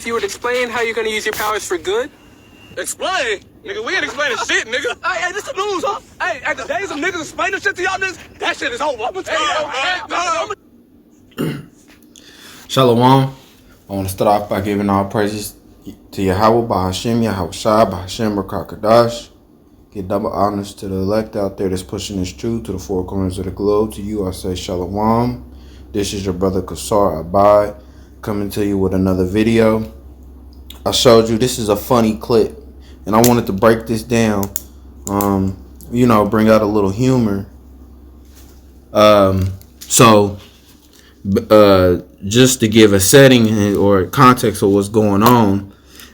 If you would explain how you're gonna use your powers for good? Explain? Nigga, we ain't explaining shit, nigga. Hey, this the news, huh? Hey, at the days of niggas explaining shit to y'all niggas, that shit is over. I'm gonna tell you. Shalom. I want to start off by giving all praises to Yahweh, Bahashim, Yahweh Shai, Bahashim, Rakakadash. Give double honors to the elect out there that's pushing this truth to the four corners of the globe. To you, I say Shalom. This is your brother Kasar Abad coming to you with another video. I showed you this is a funny clip, and I wanted to break this down. Bring out a little humor. Just to give a setting or context of what's going on,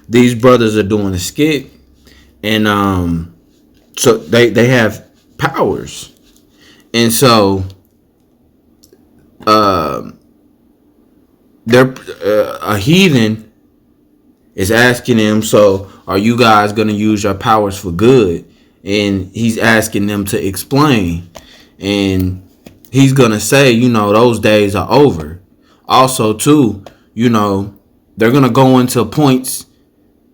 these brothers are doing a skit, and so they have powers, and so they're a heathen is asking them, so are you guys going to use your powers for good? And he's asking them to explain, and he's going to say, those days are over. Also, too, they're going to go into points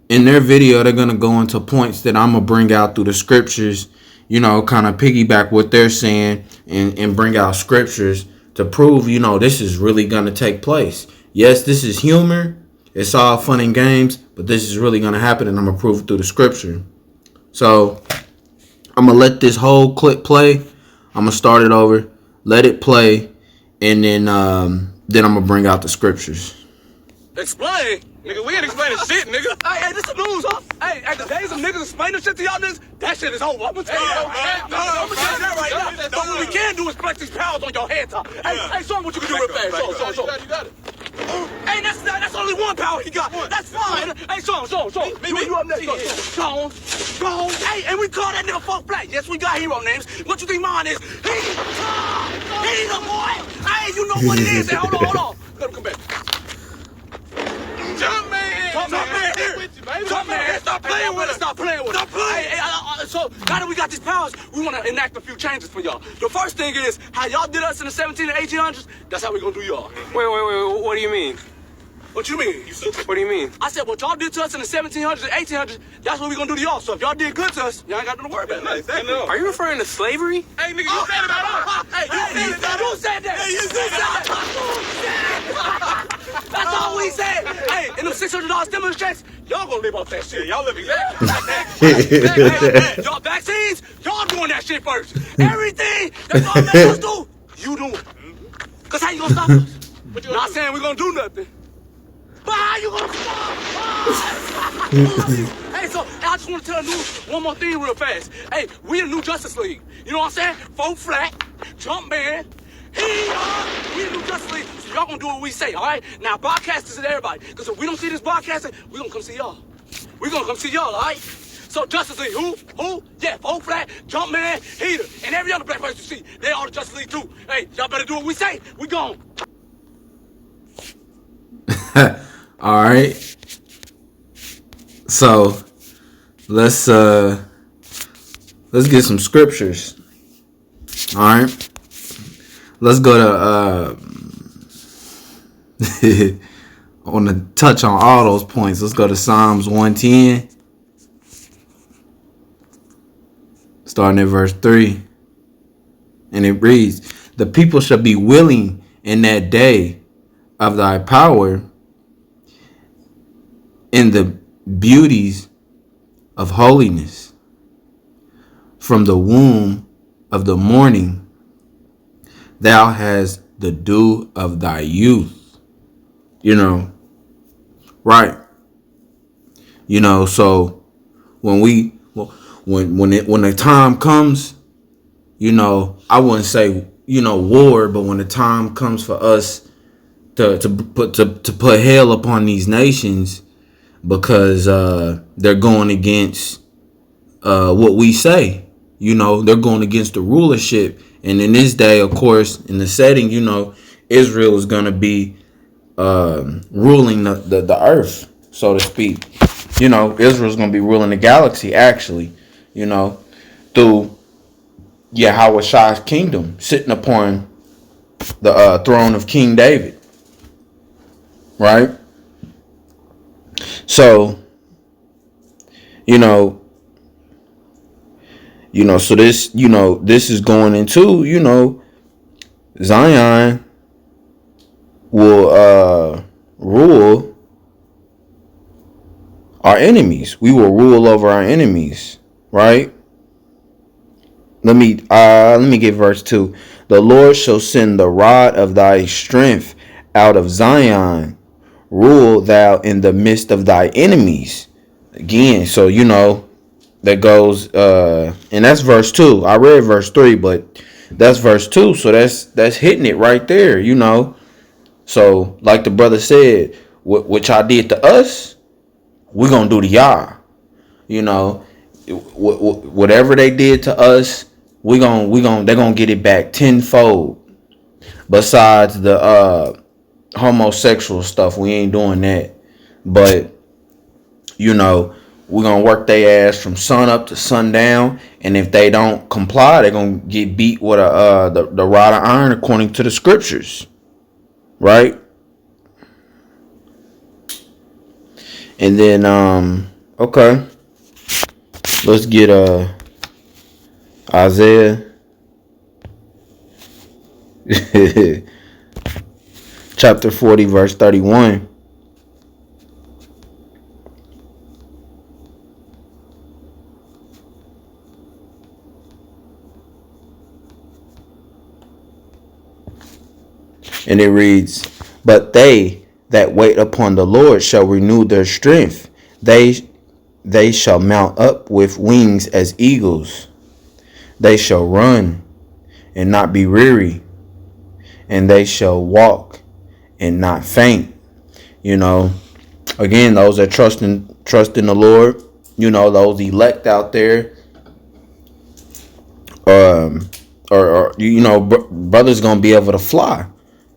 in their video. They're going to go into points that I'm going to bring out through the scriptures, kind of piggyback what they're saying and bring out scriptures to prove, this is really going to take place. Yes, this is humor. It's all fun and games, but this is really going to happen, and I'm going to prove it through the scripture. So I'm going to let this whole clip play. I'm going to start it over, let it play, and then I'm going to bring out the scriptures. Explain? Nigga, we ain't explaining shit, nigga. Hey, this the news, huh? Hey, at the days of niggas explaining shit to y'all niggas, that shit is over. I'm gonna tell you that right now. But what we can do is flex these powers on your head top. Hey, show him what you can do real fast. Show. You got it. Hey, that's only one power he got. That's fine. Hey, show him. You up next. Go on. Hey, and we call that nigga Folk Black. Yes, we got hero names. What you think mine is? He's the boy. Hey, you know what it is. Hey, hold on. Let him come back. Jump man here. Stop playing with us. Hey, so now that we got these powers, we want to enact a few changes for y'all. The first thing is how y'all did us in the 17 and 1800s. That's how we gonna do y'all. Wait. What do you mean? What you mean? What do you mean? I said what y'all did to us in the 1700s and 1800s. That's what we gonna do to y'all. So if y'all did good to us, y'all ain't got nothing to worry about. Exactly. Are you referring to slavery? Hey, nigga, you said it. You said that. Hey, you said that. That's all we said. Hey, in them $600 stimulus checks, y'all gonna live off that shit. Y'all live exactly. Y'all vaccines, y'all doing that shit first. Everything that y'all make us do, you doing. Cause how you gonna stop us? Not saying we gonna do nothing. But how you gonna stop? Hey, so I just want to tell you one more thing real fast. Hey, we the new Justice League. You know what I'm saying? Folk Flat, Jumpman, we the new Justice League. So y'all gonna do what we say, all right? Now, broadcast this to everybody. Because if we don't see this broadcasting, we gonna come see y'all. We gonna come see y'all, all right? So Justice League, who? Yeah, Folk Flat, Jumpman, Heater, and every other black person you see, they all the Justice League too. Hey, y'all better do what we say. We gone. All right. So let's get some scriptures. All right. Let's go to I want to touch on all those points. Let's go to Psalms 110, starting at verse 3, and it reads, "The people shall be willing in that day of thy power, in the beauties of holiness. From the womb of the morning, thou hast the dew of thy youth." Right. So when the time comes, I wouldn't say, war, but when the time comes for us to put hell upon these nations, because they're going against what we say. They're going against the rulership. And in this day, of course, in the setting, Israel is going to be ruling the earth, so to speak. Israel's going to be ruling the galaxy, actually, through Yahweh Shai's kingdom, sitting upon the throne of King David. Right? So, you know, so this, this is going into, Zion will rule our enemies. We will rule over our enemies, right? Let me get verse 2. The Lord shall send the rod of thy strength out of Zion. Rule thou in the midst of thy enemies. Again, so that goes and that's verse 2. I read verse 3, but that's verse 2. So that's hitting it right there, So like the brother said, what y'all did to us, we're gonna do to y'all. Whatever they did to us, they're gonna get it back tenfold. Besides the homosexual stuff, we ain't doing that. But we're gonna work their ass from sun up to sundown, and if they don't comply, they're gonna get beat with the rod of iron according to the scriptures, right? And then okay, let's get Isaiah chapter 40 verse 31. And it reads, but they that wait upon the Lord shall renew their strength. They shall mount up with wings as eagles. They shall run and not be weary, and they shall walk and not faint. Again, those that trust in the Lord, those elect out there, brothers gonna be able to fly.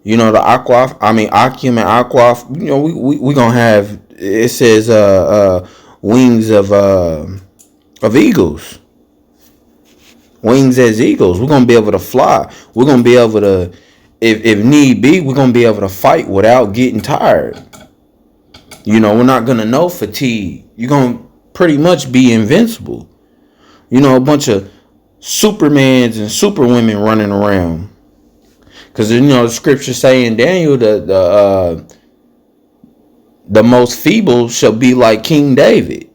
The Aquaf, Akim and Aquaf, we gonna have, it says wings of eagles. Wings as eagles. We're gonna be able to fly. We're gonna be able to, if need be, we're gonna be able to fight without getting tired. We're not gonna know fatigue. You're gonna pretty much be invincible. A bunch of Supermans and Superwomen running around. Because the scripture say in Daniel the most feeble shall be like King David.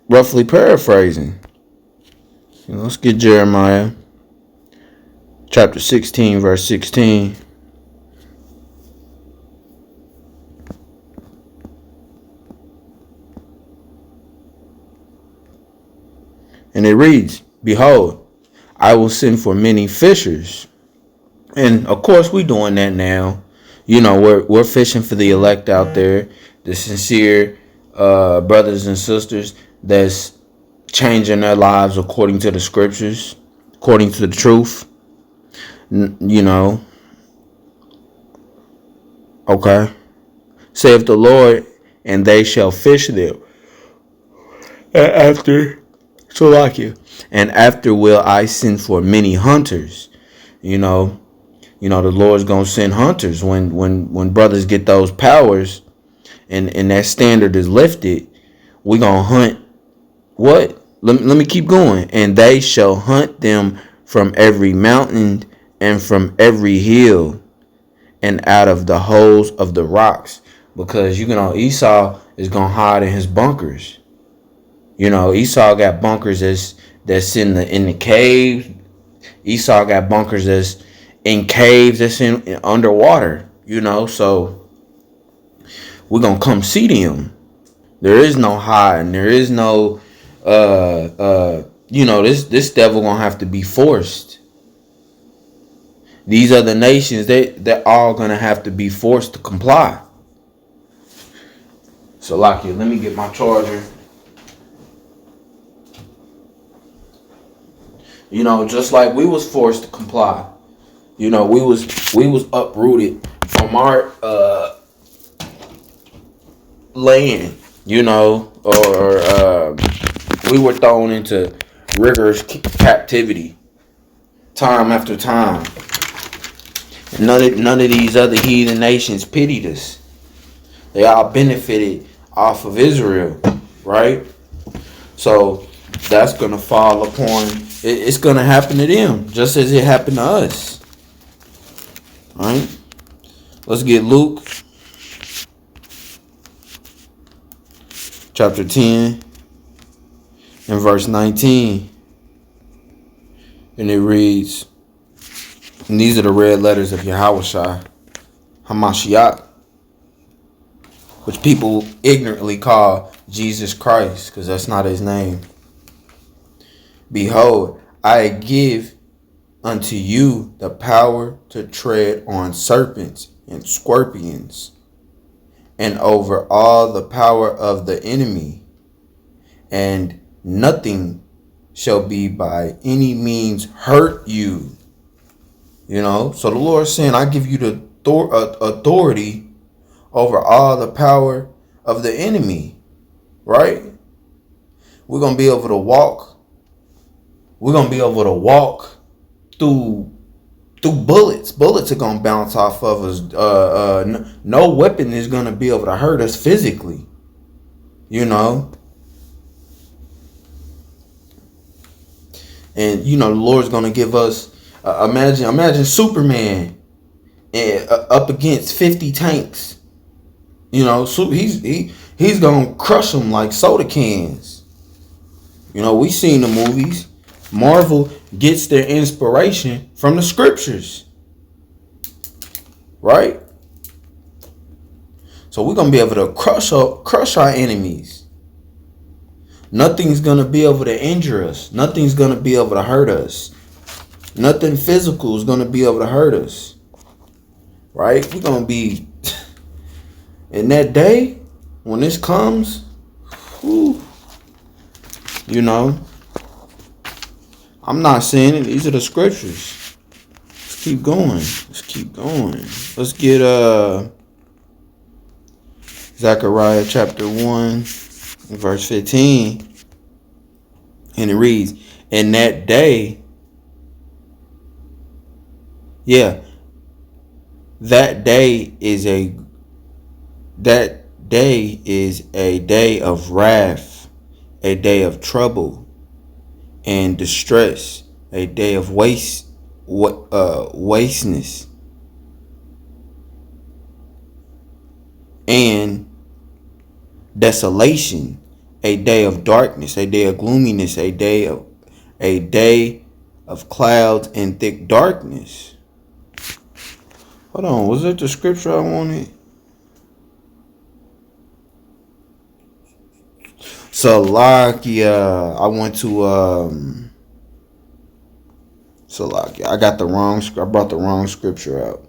Roughly paraphrasing. Let's get Jeremiah chapter 16 verse 16. And it reads, behold, I will send for many fishers. And of course we doing that now. We're fishing for the elect out there, the sincere brothers and sisters that's changing their lives according to the scriptures, according to the truth. Okay. Saith the Lord, and they shall fish them. And after, and after will I send for many hunters. The Lord's gonna send hunters when brothers get those powers and that standard is lifted. We gonna hunt what? Let me keep going. And they shall hunt them from every mountain and from every hill and out of the holes of the rocks. Because Esau is gonna hide in his bunkers. Esau got bunkers that's in the caves. Esau got bunkers that's in caves, that's in underwater. So we're gonna come see them. There is no hiding. There is no this devil gonna have to be forced. These other nations, they're all gonna have to be forced to comply. So Lakia, let me get my charger. Just like we was forced to comply. We was uprooted from our land, or we were thrown into rigorous captivity time after time. None of these other heathen nations pitied us. They all benefited off of Israel, right? So that's gonna fall upon. It's gonna happen to them, just as it happened to us. All right. Let's get Luke chapter 10 and verse 19. And it reads, and these are the red letters of Yahushua Hamashiach, which people ignorantly call Jesus Christ, because that's not his name. Behold, I give unto you the power to tread on serpents and scorpions, and over all the power of the enemy, and nothing shall be by any means hurt you. You know, so the Lord is saying, I give you the authority over all the power of the enemy, right? We're going to be able to walk. We're going to be able to walk through bullets. Bullets are going to bounce off of us. No weapon is going to be able to hurt us physically, you know. And, you know, the Lord's going to give us, imagine Superman up against 50 tanks. You know, so he's going to crush them like soda cans. You know, we seen the movies. Marvel gets their inspiration from the scriptures. Right? So we're going to be able to crush our enemies. Nothing's going to be able to injure us. Nothing's going to be able to hurt us. Nothing physical is going to be able to hurt us. Right? We're going to be... In that day, when this comes, whew, you know, I'm not saying it. These are the scriptures. Let's keep going. Let's keep going. Let's get Zechariah chapter 1, verse 15. And it reads, in that day, that day is a day of wrath, a day of trouble and distress, a day of wasteness and desolation, a day of darkness, a day of gloominess, a day of clouds and thick darkness. Hold on, was that the scripture I wanted? Salakia. I went to Salakia. I got the wrong. I brought the wrong scripture out.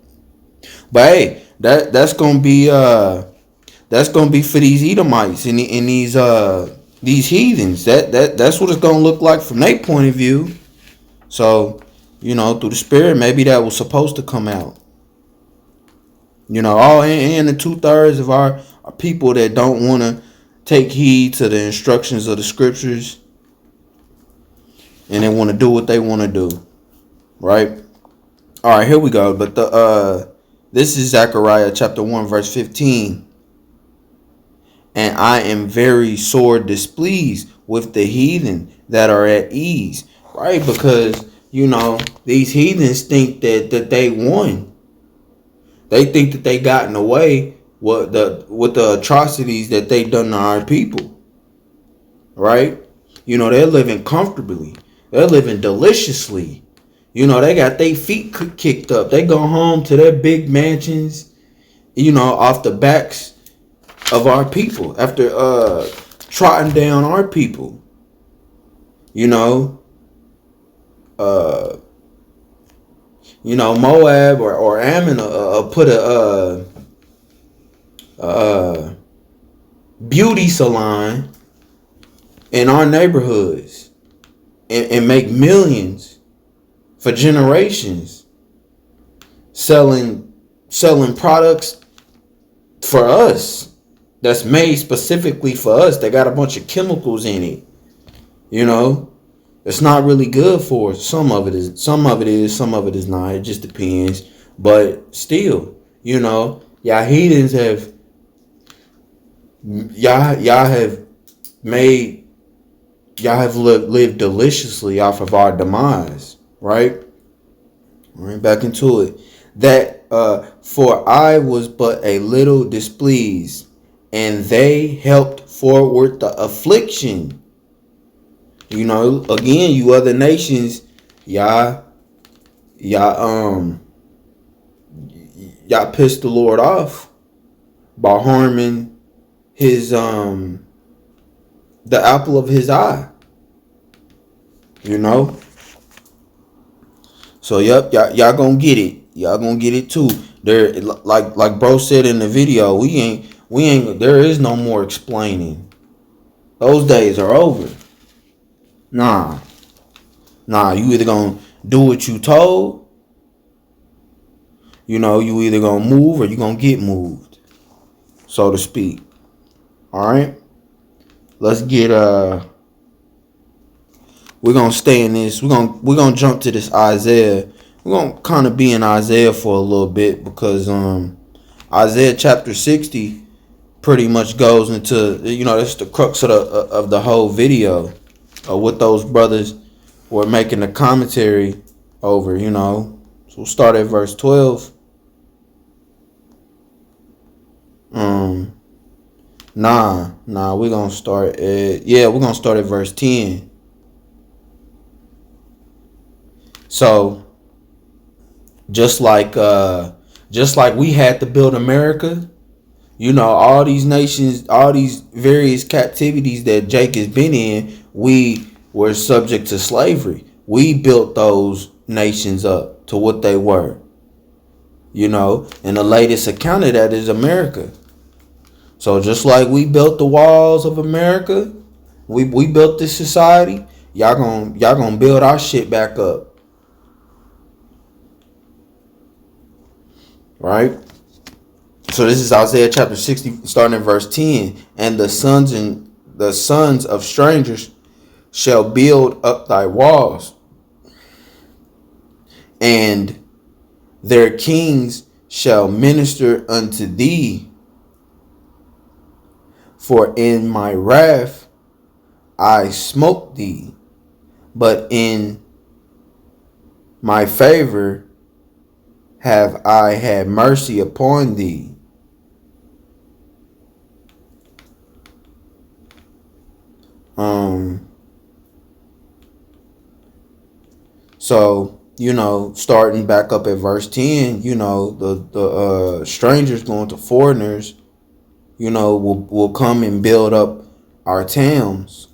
But hey, that's gonna be for these Edomites and these heathens. That's what it's gonna look like from their point of view. So, you know, through the Spirit, maybe that was supposed to come out. You know, all and the 2/3 of our people that don't want to take heed to the instructions of the scriptures, and they want to do what they want to do, right? All right, here we go. But this is Zechariah chapter 1, verse 15. And I am very sore displeased with the heathen that are at ease, right? Because, you know, these heathens think that they won. They think that they gotten away with the atrocities that they done to our people, right? You know, they're living comfortably. They're living deliciously. You know, they got their feet kicked up. They go home to their big mansions, you know, off the backs of our people after trotting down our people. You know, Moab or Ammon put a beauty salon in our neighborhoods and make millions for generations selling products for us that's made specifically for us. They got a bunch of chemicals in it. You know, it's not really good for us. Some of it is, some of it is not. It just depends. But still, you know, y'all heathens have Y'all have made y'all have lived deliciously off of our demise, right? Right back into it. That for I was but a little displeased, and they helped forward the affliction. You know, again, you other nations, y'all y'all pissed the Lord off by harming his the apple of his eye. You know? So yep, y'all gonna get it. Y'all gonna get it too. There, like bro said in the video, we ain't there is no more explaining. Those days are over. Nah, you either gonna do what you told, you know, you either gonna move or you gonna get moved, so to speak. Alright? Let's get we're gonna stay in this. We're gonna jump to this Isaiah. We're gonna kind of be in Isaiah for a little bit because Isaiah chapter 60 pretty much goes into, you know, that's the crux of the whole video of what those brothers were making a commentary over, you know. So we'll start at verse 12. We're gonna start at verse 10. So just like we had to build America, you know, all these nations, all these various captivities that Jake has been in, we were subject to slavery. We built those nations up to what they were. You know, and the latest account of that is America. So just like we built the walls of America, we built this society, y'all gonna build our shit back up. Right? So this is Isaiah chapter 60, starting in verse 10. And the sons of strangers shall build up thy walls, and their kings shall minister unto thee. For in my wrath I smote thee, but in my favor have I had mercy upon thee. So, you know, starting back up at verse 10, you know, the strangers going to foreigners, you know, will come and build up our towns.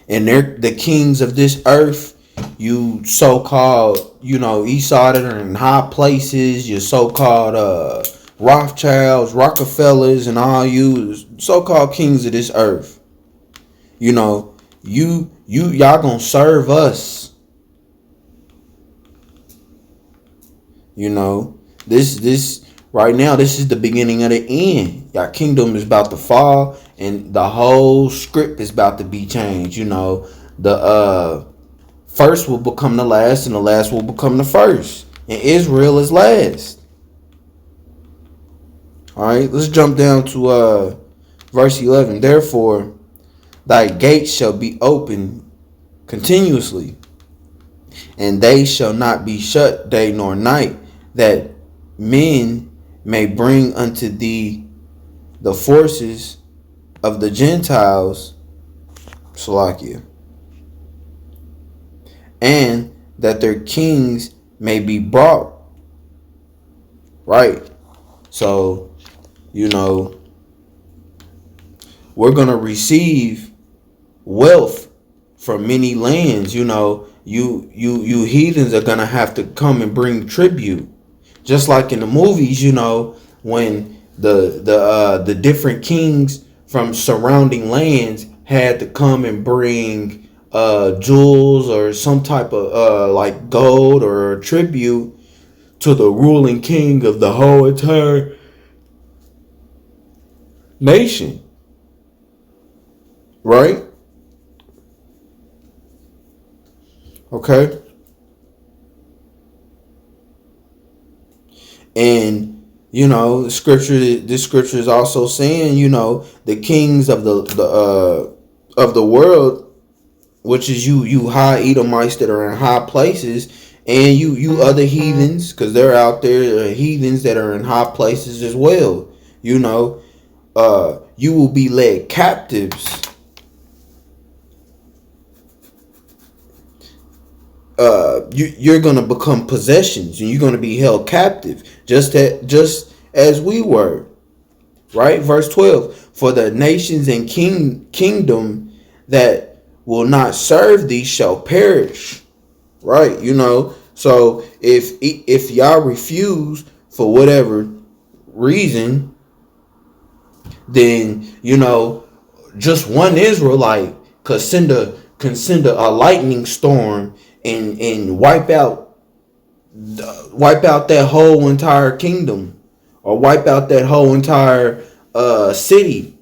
And they're the kings of this earth, you so-called, you know, Eastsider and high places, your so-called Rothschilds, Rockefellers, and all you so-called kings of this earth. You know, y'all gonna serve us. You know, this right now, this is the beginning of the end. Y'all kingdom is about to fall, and the whole script is about to be changed. You know, the first will become the last, and the last will become the first, and Israel is last. All right, let's jump down to verse 11. Therefore, thy gates shall be open continuously, and they shall not be shut day nor night, that men may bring unto thee the forces of the Gentiles, Salakia, and that their kings may be brought. Right. So, you know, we're going to receive wealth from many lands. You know, you heathens are going to have to come and bring tribute. Just like in the movies, you know, when the different kings from surrounding lands had to come and bring jewels or some type of like gold or tribute to the ruling king of the whole entire nation. Right? Okay. And, You know, this scripture is also saying, you know, the kings of the world, which is you high Edomites that are in high places, and you other heathens, because they're out there, heathens that are in high places as well. You know, you will be led captives. You're gonna become possessions, and you're gonna be held captive, just as we were. Right, verse 12. For the nations and kingdom that will not serve thee shall perish. Right, you know. So if y'all refuse for whatever reason, then you know just one Israelite can send a lightning storm and wipe out that whole entire kingdom, or wipe out that whole entire city,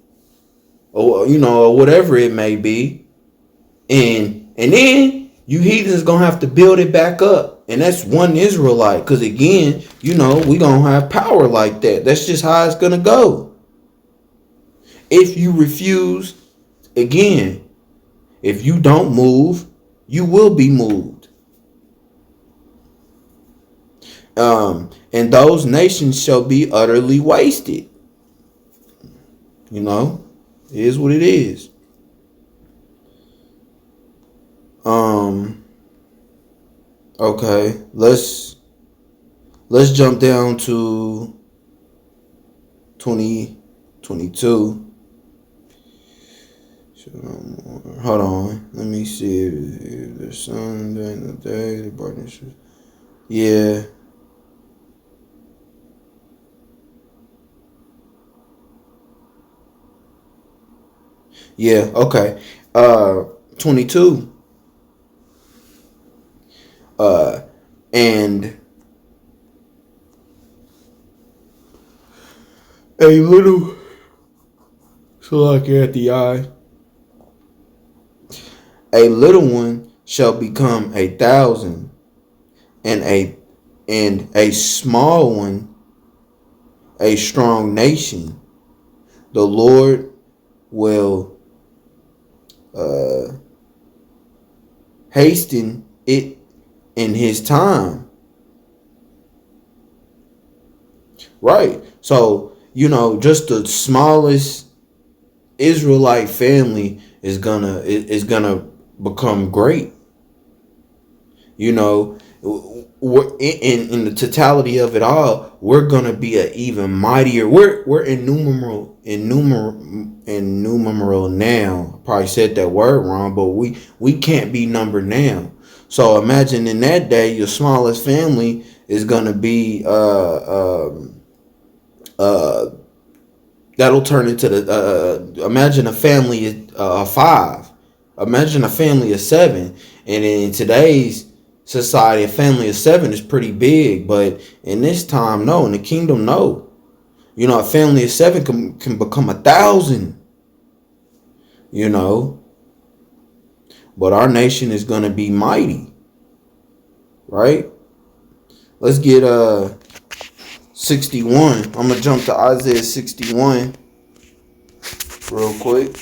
or you know, or whatever it may be, and then you heathens gonna have to build it back up, and that's one Israelite, because again, you know, we gonna have power like that. That's just how it's gonna go. If you refuse, again, if you don't move, you will be moved. And those nations shall be utterly wasted. You know, it is what it is. Okay, let's jump down to 2022. Hold on, let me see if the sun during the day, the brightness. Yeah. Yeah, okay. 22. And a little, so like at the eye, a little one shall become 1,000, and a small one a strong nation. The Lord will hasten it in his time. Right. So, you know, just the smallest Israelite family is gonna become great. You know, in the totality of it all, we're gonna be an even mightier. We're innumerable now. Probably said that word wrong, but we can't be numbered now. So imagine in that day, your smallest family is gonna be that'll turn into the imagine a family of 5. Imagine a family of 7, and in today's society, a family of 7 is pretty big, but in this time, no. In the kingdom, no. You know, a family of 7 can become 1,000. You know, but our nation is gonna be mighty, right? Let's get 61. I'm gonna jump to Isaiah 61 real quick,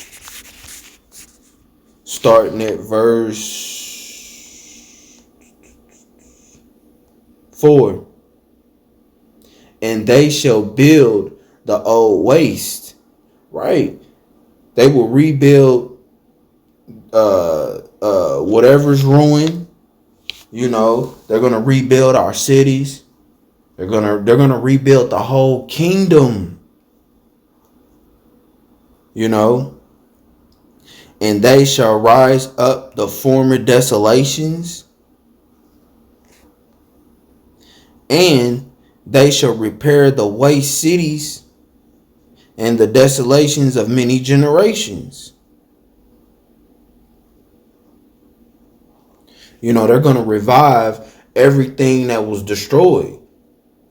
starting at verse 4. And they shall build the old waste. Right. They will rebuild whatever's ruined. You know, they're gonna rebuild our cities. They're gonna rebuild the whole kingdom. You know. And they shall rise up the former desolations, and they shall repair the waste cities and the desolations of many generations. You know, they're going to revive everything that was destroyed.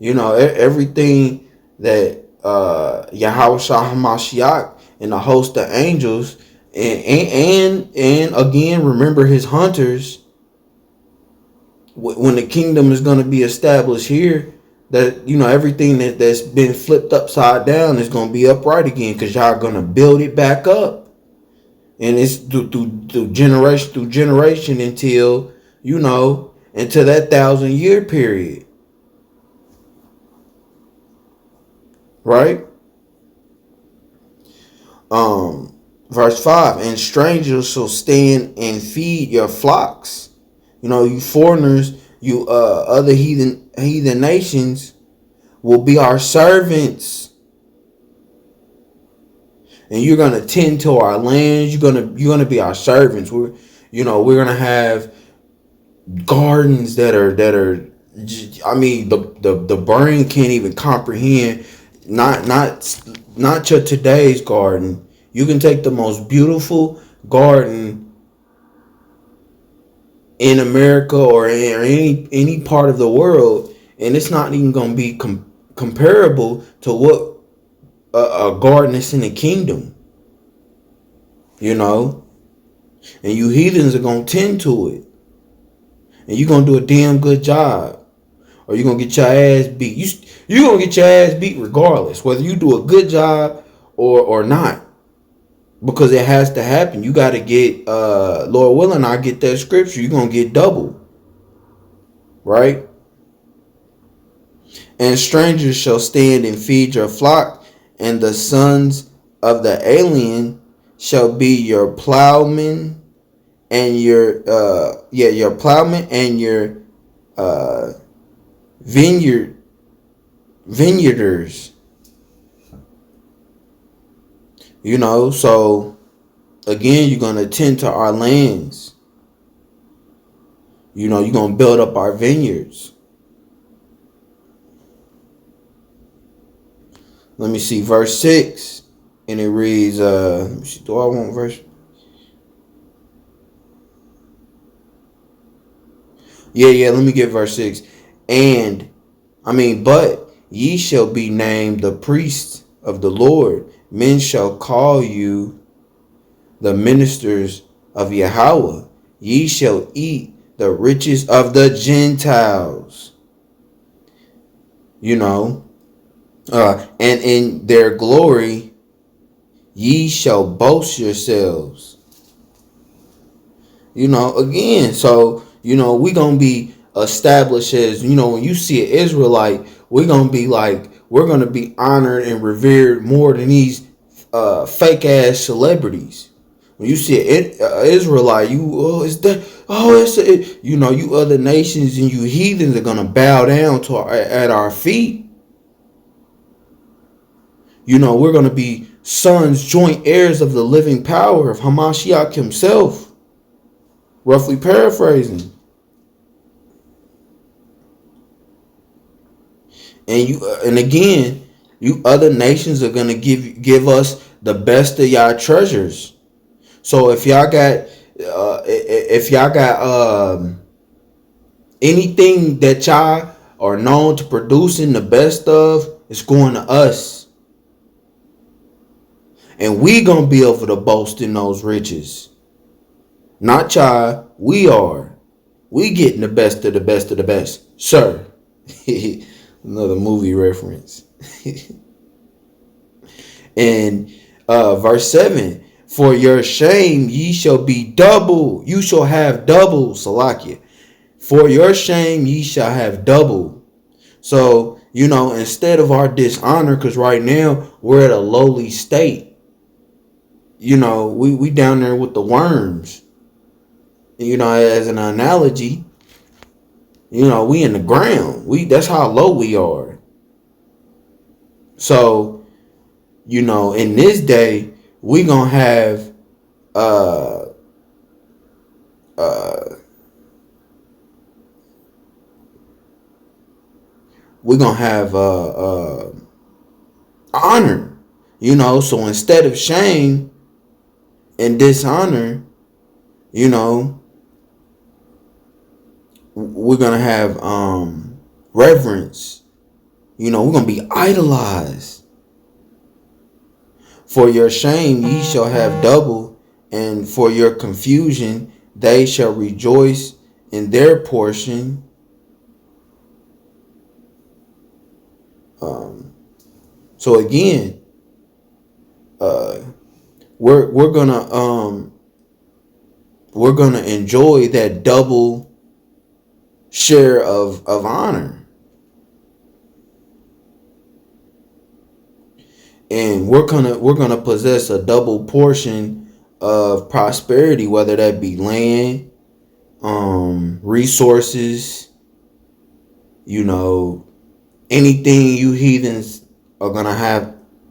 You know, everything that Yahushua HaMashiach and the host of angels and again, remember his hunters, when the kingdom is going to be established here, that, you know, everything that's been flipped upside down is going to be upright again, because y'all going to build it back up. And it's through generation until, you know, until that 1,000-year period. Right? Verse 5, and strangers shall stand and feed your flocks. You know, you foreigners, you other heathen nations will be our servants. And you're gonna tend to our lands. You're gonna be our servants. We're gonna have gardens that are. I mean, the brain can't even comprehend. Not your today's garden. You can take the most beautiful garden in America or any part of the world, and it's not even gonna be comparable to what a garden that's in the kingdom, you know. And you heathens are gonna tend to it, and you're gonna do a damn good job, or you're gonna get your ass beat. You're gonna get your ass beat regardless, whether you do a good job or not, because it has to happen. You got to get, Lord willing, I get that scripture, you're gonna get double, right? And strangers shall stand and feed your flock, and the sons of the alien shall be your plowmen and your plowmen and your vineyarders. You know, so again, you're gonna tend to our lands. You know, you're gonna build up our vineyards. Let me see, verse 6, and it reads, let me see, do I want verse? Yeah, let me get verse 6. But ye shall be named the priests of the Lord. Men shall call you the ministers of Yahweh. Ye shall eat the riches of the Gentiles. You know. And in their glory ye shall boast yourselves. You know, again, so, you know, we're going to be established as, you know, when you see an Israelite, we're going to be honored and revered more than these fake ass celebrities. When you see an Israelite, you other nations and you heathens are going to bow down at our feet. You know, we're going to be sons, joint heirs of the living power of Hamashiach himself. Roughly paraphrasing. And again, you other nations are going to give us the best of y'all treasures. So if y'all got anything that y'all are known to producing the best of, it's going to us. And we gonna be able to boast in those riches. Not y'all, we are. We getting the best of the best of the best, sir. Another movie reference. And verse 7, for your shame ye shall be double. You shall have double, Salakia. For your shame ye shall have double. So, you know, instead of our dishonor, because right now we're at a lowly state. You know, we down there with the worms. You know, as an analogy, you know, we in the ground. That's how low we are. So, you know, in this day, we gonna have honor. You know, so instead of shame and dishonor, you know, we're gonna have reverence. You know, we're gonna be idolized. For your shame ye shall have double, and for your confusion they shall rejoice in their portion. So again, we're gonna enjoy that double share of honor. And we're gonna possess a double portion of prosperity, whether that be land, resources, anything you heathens are gonna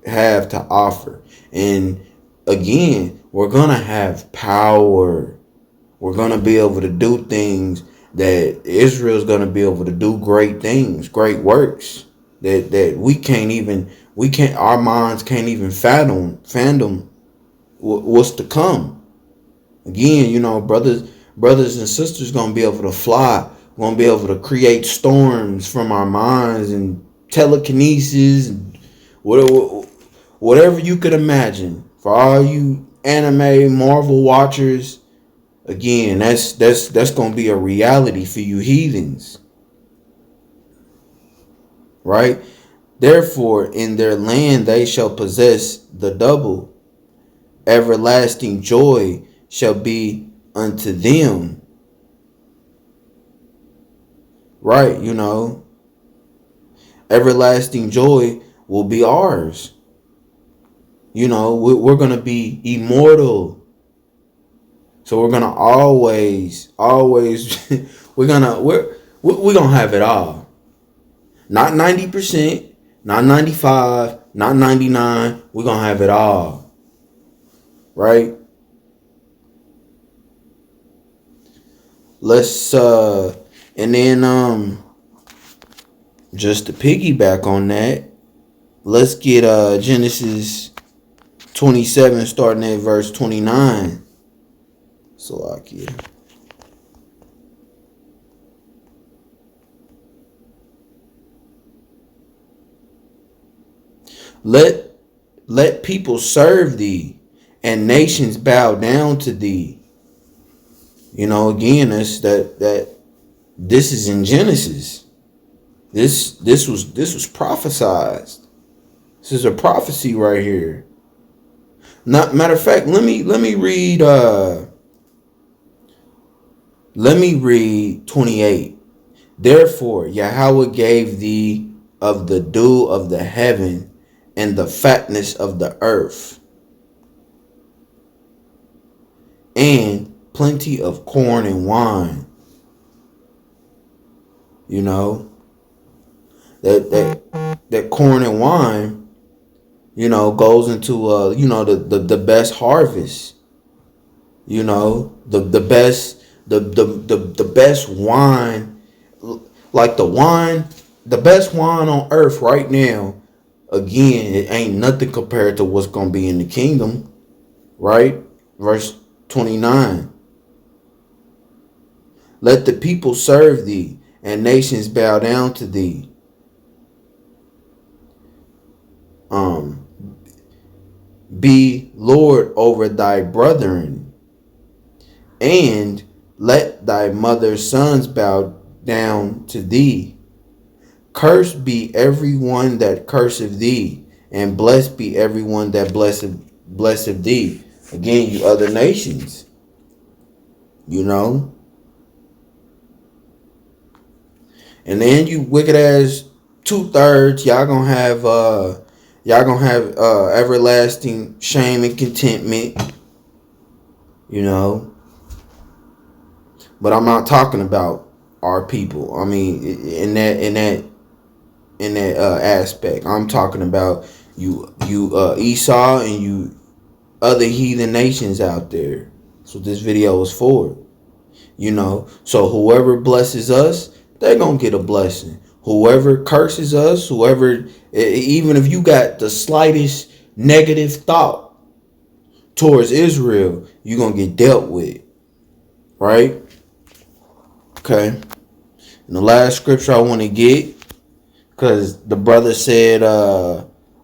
have to offer. And again, we're gonna have power. We're gonna be able to do things that Israel's gonna be able to do, great things, great works that our minds can't even fathom what's to come. Again, brothers and sisters gonna be able to fly. We're gonna be able to create storms from our minds and telekinesis and whatever you could imagine. For all you anime Marvel watchers, again, that's gonna be a reality for you heathens, right? Therefore, in their land they shall possess the double. Everlasting joy shall be unto them. Right, everlasting joy will be ours. We're going to be immortal. So we're going to always we're going to have it all. Not 90%, not 95, not 99. We're going to have it all. Right? Let's and then just to piggyback on that, let's get Genesis 27 starting at verse 29. Salakia. Let people serve thee, and nations bow down to thee. Again, this is in Genesis. This was prophesied. This is a prophecy right here. Matter of fact, let me read 28. Therefore, Yahweh gave thee of the dew of the heaven and the fatness of the earth, and plenty of corn and wine. That corn and wine, goes into the best harvest. The best wine, like the best wine on earth right now. Again, it ain't nothing compared to what's gonna be in the kingdom, right? Verse 29. Let the people serve thee, and nations bow down to thee. Be Lord over thy brethren, and let thy mother's sons bow down to thee. Cursed be every one that curseth thee, and blessed be every one that blesseth thee. Again, you other nations, And then you wicked ass 2/3, y'all gonna have everlasting shame and contentment, But I'm not talking about our people. I mean, in that aspect, I'm talking about you Esau and you other heathen nations out there. That's what this video is for. So whoever blesses us, they're gonna get a blessing. Whoever curses us, even if you got the slightest negative thought towards Israel, you're gonna get dealt with. Right? Okay. And the last scripture I want to get, because the brother said,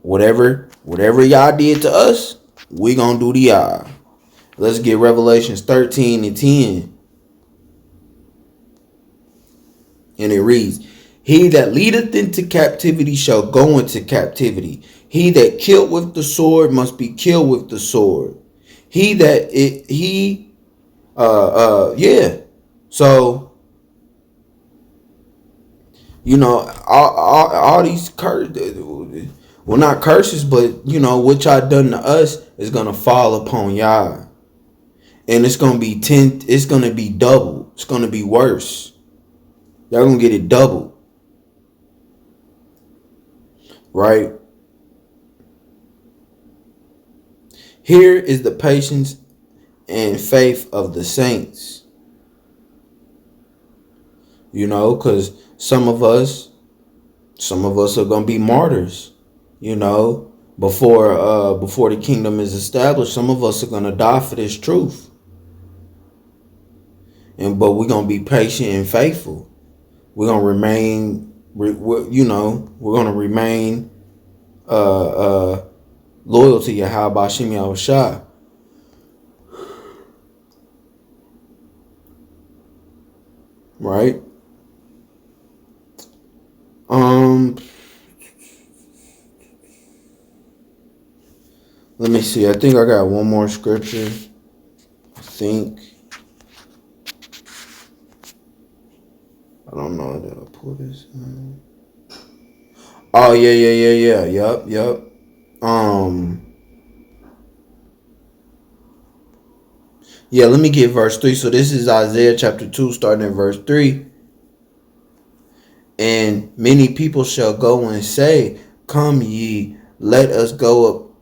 whatever y'all did to us, we gonna do to y'all. Let's get Revelations 13 and 10. And it reads, He that leadeth into captivity shall go into captivity. He that killed with the sword must be killed with the sword. Yeah. So, you know, all these well, not curses, but you know what y'all done to us is gonna fall upon y'all, and it's gonna be it's gonna be double. It's gonna be worse. Y'all gonna get it double, right? Here is the patience and faith of the saints. You know, because some of us are gonna be martyrs. You know, before the kingdom is established, some of us are gonna die for this truth. But we're gonna be patient and faithful. We're gonna remain. We're gonna remain loyal to Yahweh Hashem Yahushua. Right? Let me see. I think I got one more scripture. I think. I don't know. Did I pull this? Oh yeah. Yup. Yeah, let me get verse 3. So this is Isaiah chapter 2, starting at verse 3. And many people shall go and say, come ye, let us go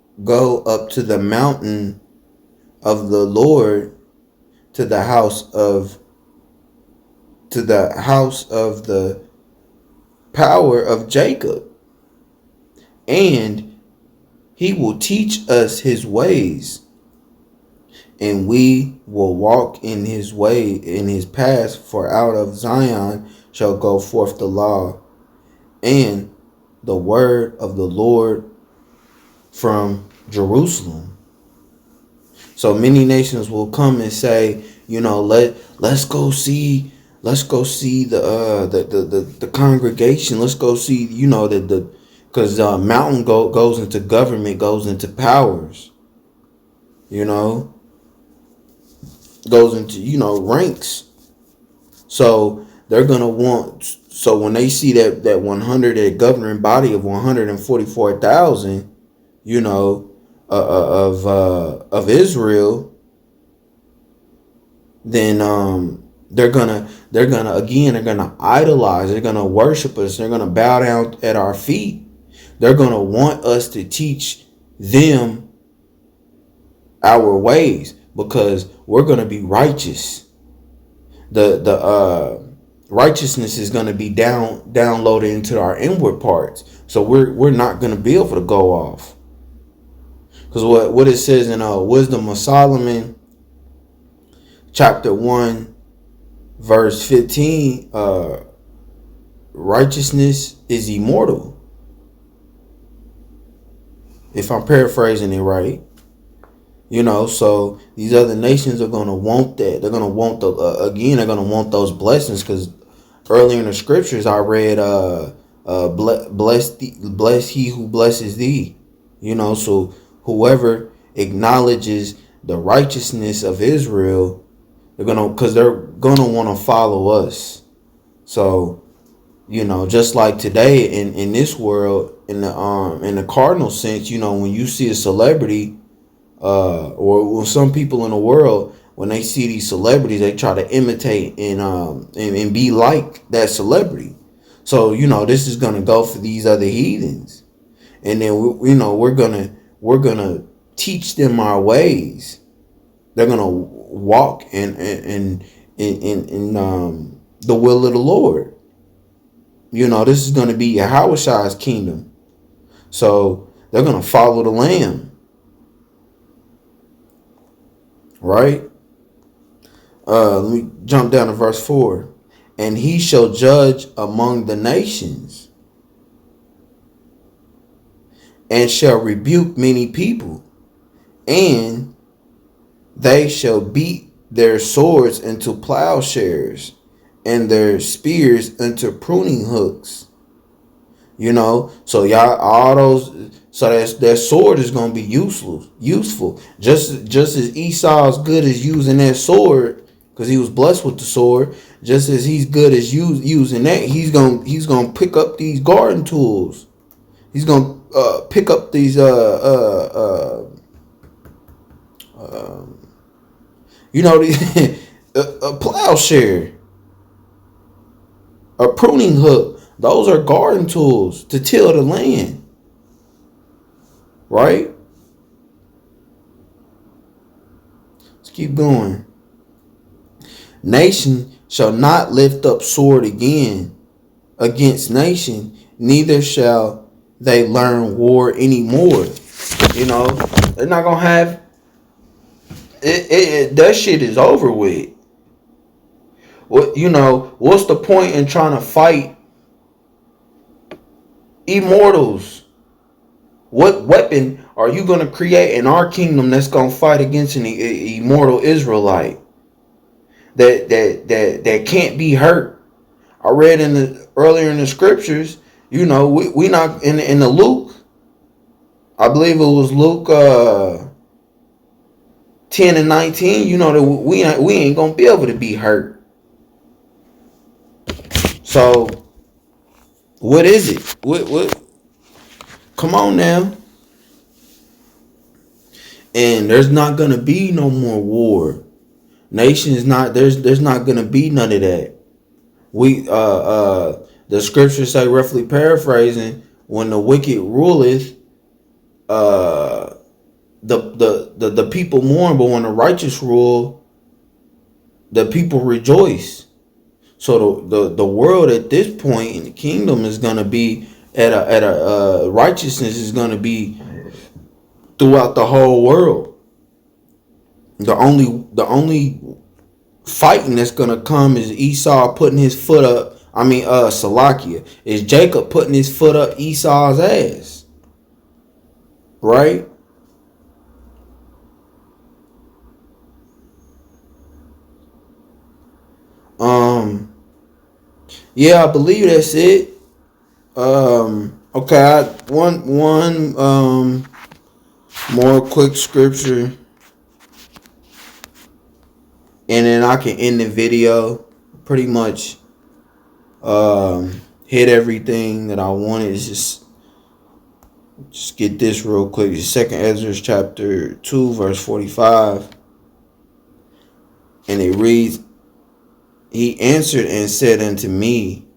up to the mountain of the Lord, to the house of the power of Jacob, and he will teach us his ways, and we will walk in his way, in his paths. For out of Zion shall go forth the law and the word of the Lord from Jerusalem. So many nations will come and say, you know, let's go see the congregation. Let's go see, you know, because mountain goes into government, goes into powers, you know, goes into, you know, ranks. So they're gonna want. So when they see that 100, that governing body of 144,000, you know, of Israel, then they're gonna idolize. They're gonna worship us. They're gonna bow down at our feet. They're gonna want us to teach them our ways, because we're gonna be righteous. The righteousness is gonna be downloaded into our inward parts. So we're not gonna be able to go off. Because what it says in Wisdom of Solomon, chapter 1, verse 15, righteousness is immortal. If I'm paraphrasing it right. You know, so these other nations are going to want that. They're going to want they're going to want those blessings, because earlier in the scriptures I read, bless he who blesses thee. You know, so whoever acknowledges the righteousness of Israel, they're going to want to follow us. So, you know, just like today in this world, in the cardinal sense, you know, when you see a celebrity, or some people in the world, when they see these celebrities, they try to imitate and be like that celebrity. So, you know, this is gonna go for these other heathens, and then we're gonna teach them our ways. They're gonna walk in the will of the Lord. You know, this is gonna be Yahweh's kingdom. So they're gonna follow the Lamb. Right? Let me jump down to verse 4. And he shall judge among the nations, and shall rebuke many people, and they shall beat their swords into plowshares, and their spears into pruning hooks. You know, so y'all all those, so that sword is gonna be useful. Just as Esau's good as using that sword, because he was blessed with the sword. Just as he's good as using that, he's gonna pick up these garden tools. He's gonna pick up these a plowshare, a pruning hook. Those are garden tools to till the land, right? Let's keep going. Nation shall not lift up sword again against nation, neither shall they learn war anymore. You know, they're not gonna have it. That shit is over with. What, you know, what's the point in trying to fight immortals? What weapon are you going to create in our kingdom that's going to fight against an immortal Israelite that can't be hurt? I read earlier in the scriptures, you know, we not in the Luke, I believe it was Luke 10 and 19, you know, that we ain't going to be able to be hurt. So what is it? What? Come on now. And there's not gonna be no more war. Nation is not. There's not gonna be none of that. The scriptures say, roughly paraphrasing, when the wicked ruleth, the people mourn, but when the righteous rule, the people rejoice. So the world at this point in the kingdom is gonna be at a righteousness is gonna be throughout the whole world. The only fighting that's gonna come is Esau putting his foot up. Salakia is Jacob putting his foot up Esau's ass, right? Yeah, I believe that's it. Okay, one more quick scripture, and then I can end the video. Pretty much hit everything that I wanted. Just get this real quick. 2 Ezra chapter 2 verse 45, and it reads, He answered and said unto me,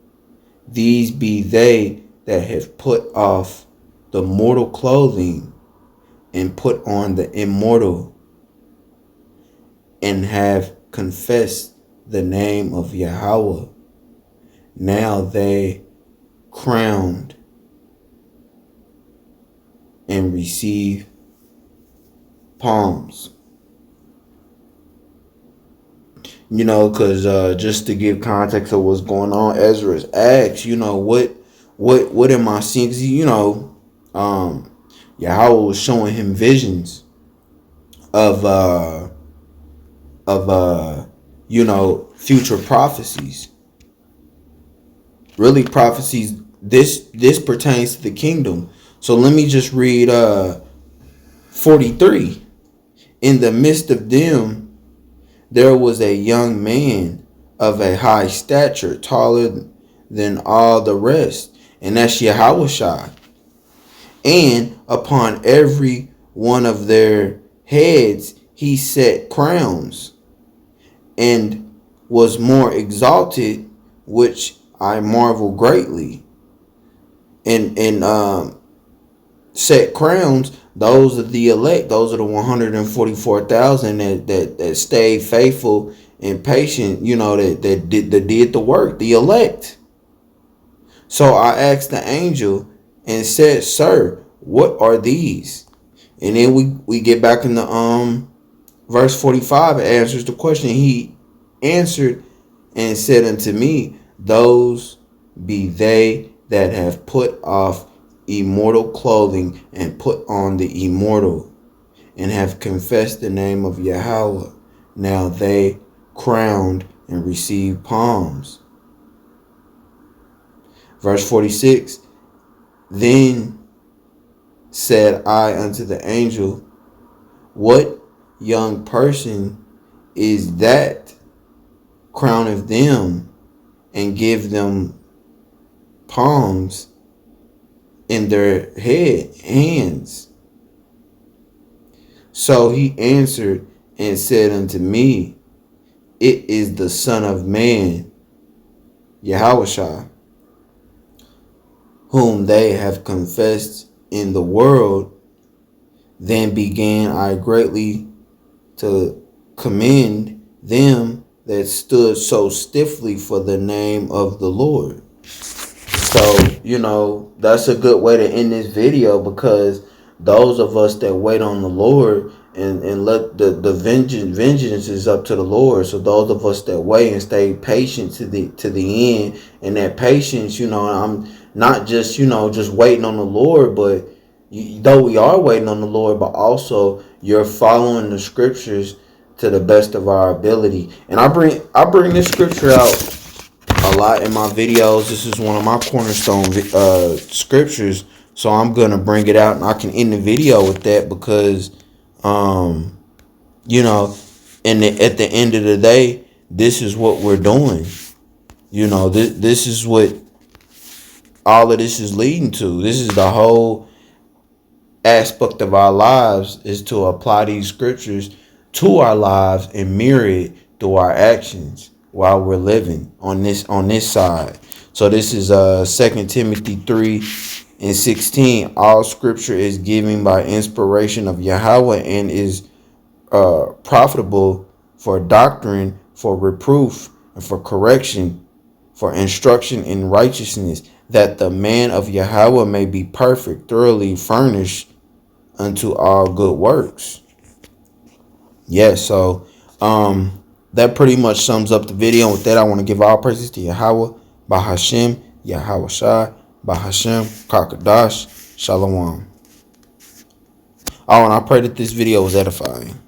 These be they that have put off the mortal clothing and put on the immortal, and have confessed the name of Yahweh. Now they crowned and receive palms. You know, because just to give context of what's going on, Ezra's asked, you know, what am I seeing? 'Cause, you know, Yahweh was showing him visions of you know, future prophecies. Really prophecies. This pertains to the kingdom. So let me just read 43. In the midst of them there was a young man of a high stature, taller than all the rest, and that's Yahushua. And upon every one of their heads he set crowns, and was more exalted, which I marvel greatly. And set crowns, those are the elect, those are the 144,000 that stayed faithful and patient, you know, that did the work, the elect. So I asked the angel and said, Sir, what are these? And then we get back in the verse 45, it answers the question. He answered and said unto me, Those be they that have put off immortal clothing and put on the immortal, and have confessed the name of Yahweh. Now they crowned and receive palms. Verse 46, then said I unto the angel, what young person is that crowneth them and give them palms in their hands? So he answered and said unto me, it is the Son of Man, Yahushua, whom they have confessed in the world. Then began I greatly to commend them that stood so stiffly for the name of the Lord. So, that's a good way to end this video, because those of us that wait on the Lord and let the vengeance is up to the Lord. So those of us that wait and stay patient to the end, and that patience, I'm not just, just waiting on the Lord, but though we are waiting on the Lord, but also you're following the scriptures to the best of our ability. And I bring this scripture out a lot in my videos. This is one of my cornerstone scriptures, so I'm gonna bring it out, and I can end the video with that, because at the end of the day, this is what we're doing. This is what all of this is leading to. This is the whole aspect of our lives, is to apply these scriptures to our lives and mirror it through our actions while we're living on this side. So this is 2 Timothy 3:16. All scripture is given by inspiration of Yahweh and is profitable for doctrine, for reproof, and for correction, for instruction in righteousness, that the man of Yahweh may be perfect, thoroughly furnished unto all good works. Yes, so that pretty much sums up the video. With that, I want to give all praises to Yahweh, Bahashem, Yahweh Shai, Bahashem, Kakadash, Shalom. Oh, and I pray that this video was edifying.